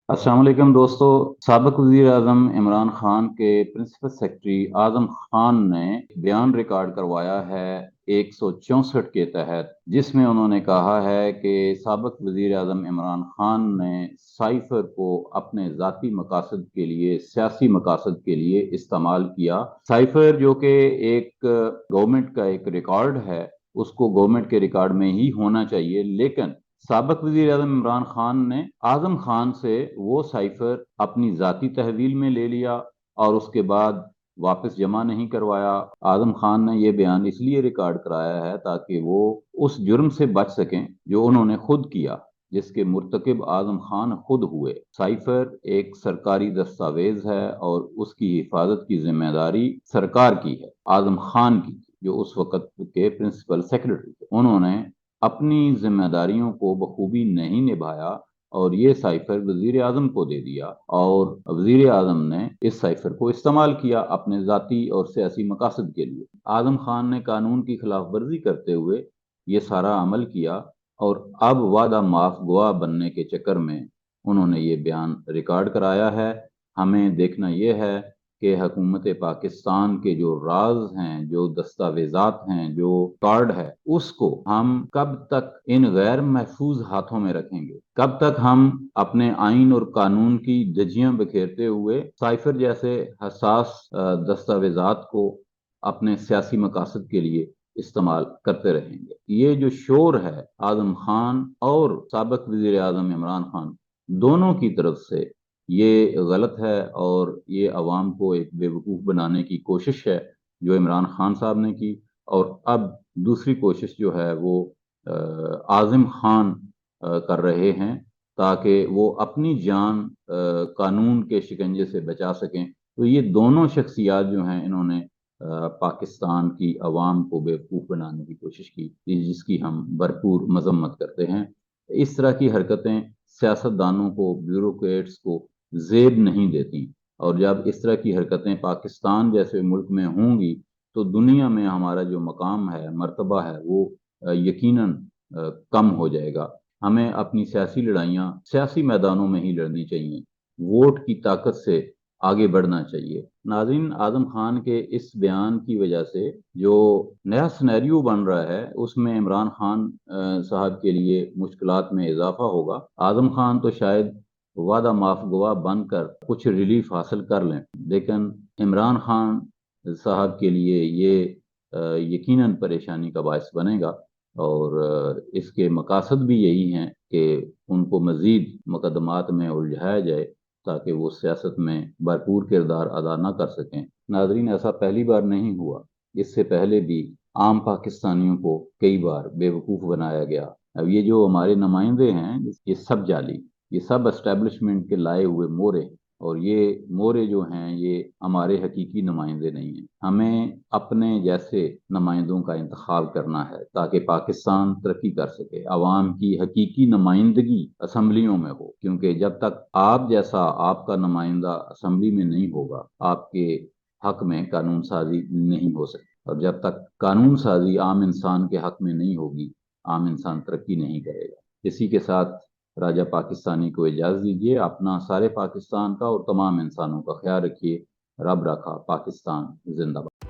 अस्सलाम वालेकुम दोस्तों। साबिक वज़ीर आज़म इमरान खान के प्रिंसिपल सेक्रेटरी आज़म खान ने बयान रिकॉर्ड करवाया है 164 के तहत, जिसमें उन्होंने कहा है कि साबिक वज़ीर आज़म इमरान खान ने साइफर को अपने ज़ाती मकासद के लिए, सियासी मकासद के लिए इस्तेमाल किया। साइफर जो कि एक गवर्नमेंट का एक रिकॉर्ड है, उसको गवर्नमेंट के रिकॉर्ड में ही होना चाहिए, लेकिन साबिक वज़ीर आज़म इमरान खान ने आज़म खान से वो साइफर अपनी ज़ाती तहवील में ले लिया और उसके बाद वापस जमा नहीं करवाया। आज़म खान ने ये बयान इसलिए रिकॉर्ड कराया है ताकि वो उस जुर्म से बच सकें जो उन्होंने खुद किया, जिसके मुर्तकिब आज़म खान खुद हुए। साइफर एक सरकारी दस्तावेज है और उसकी हिफाजत की जिम्मेदारी सरकार की है, आज़म खान की, जो उस वक्त के प्रिंसिपल सेक्रेटरी थे। उन्होंने अपनी जिम्मेदारियों को बखूबी नहीं निभाया और ये साइफर वजीर आजम को दे दिया, और वजीर आजम ने इस साइफर को इस्तेमाल किया अपने जाती और सियासी मकासद के लिए। आजम खान ने कानून की खिलाफ वर्जी करते हुए ये सारा अमल किया और अब वादा माफ गवाह बनने के चक्कर में उन्होंने ये बयान रिकॉर्ड कराया है। हमें देखना यह है कि हुकूमत पाकिस्तान के जो राज हैं, जो दस्तावेजात हैं, जो कार्ड है, उसको हम कब तक इन गैर महफूज हाथों में रखेंगे? कब तक हम अपने आइन और कानून की धज्जियां बिखेरते हुए साइफर जैसे हसास दस्तावेजात को अपने सियासी मकासद के लिए इस्तेमाल करते रहेंगे? ये जो शोर है आजम खान और साबिक वजीर आजम इमरान खान दोनों की तरफ से, ये गलत है और ये अवाम को एक बेवकूफ़ बनाने की कोशिश है जो इमरान खान साहब ने की। और अब दूसरी कोशिश जो है वो आज़िम खान कर रहे हैं ताकि वो अपनी जान कानून के शिकंजे से बचा सकें। तो ये दोनों शख्सियात जो हैं, इन्होंने पाकिस्तान की अवाम को बेवकूफ़ बनाने की कोशिश की, जिसकी हम भरपूर मजम्मत करते हैं। इस तरह की हरकतें सियासतदानों को, ब्यूरोक्रेट्स को ज़ेब नहीं देती, और जब इस तरह की हरकतें पाकिस्तान जैसे मुल्क में होंगी तो दुनिया में हमारा जो मकाम है, मर्तबा है, वो यकीनन कम हो जाएगा। हमें अपनी सियासी लड़ाइयाँ सियासी मैदानों में ही लड़नी चाहिए, वोट की ताकत से आगे बढ़ना चाहिए। नाज़रीन, आज़म खान के इस बयान की वजह से जो नया सिनेरियो बन रहा है, उसमें इमरान खान साहब के लिए मुश्किलात में इजाफा होगा। आज़म खान तो शायद वादा माफ गवाह बनकर कुछ रिलीफ हासिल कर लें, लेकिन इमरान खान साहब के लिए ये यकीनन परेशानी का बायस बनेगा। और इसके मकासद भी यही हैं कि उनको मजीद मुकदमात में उलझाया जाए ताकि वो सियासत में भरपूर किरदार अदा न कर सकें। नाजरीन, ऐसा पहली बार नहीं हुआ, इससे पहले भी आम पाकिस्तानियों को कई बार बेवकूफ़ बनाया गया। अब ये जो हमारे नुमाइंदे हैं, ये सब जाली, ये सब एस्टेब्लिशमेंट के लाए हुए मोरे हैं, और ये मोरे जो हैं ये हमारे हकीकी नुमाइंदे नहीं हैं। हमें अपने जैसे नुमाइंदों का इंतखाब करना है ताकि पाकिस्तान तरक्की कर सके, आवाम की हकीकी नुमाइंदगी असम्बलियों में हो, क्योंकि जब तक आप जैसा आपका नुमाइंदा असम्बली में नहीं होगा, आपके हक में कानून साजी नहीं हो सकती, और जब तक कानून साजी आम इंसान के हक में नहीं होगी, आम इंसान तरक्की नहीं करेगा। इसी के साथ राजा पाकिस्तानी को इजाज़त दीजिए। अपना, सारे पाकिस्तान का और तमाम इंसानों का ख्याल रखिए। रब रखा, पाकिस्तान जिंदाबाद।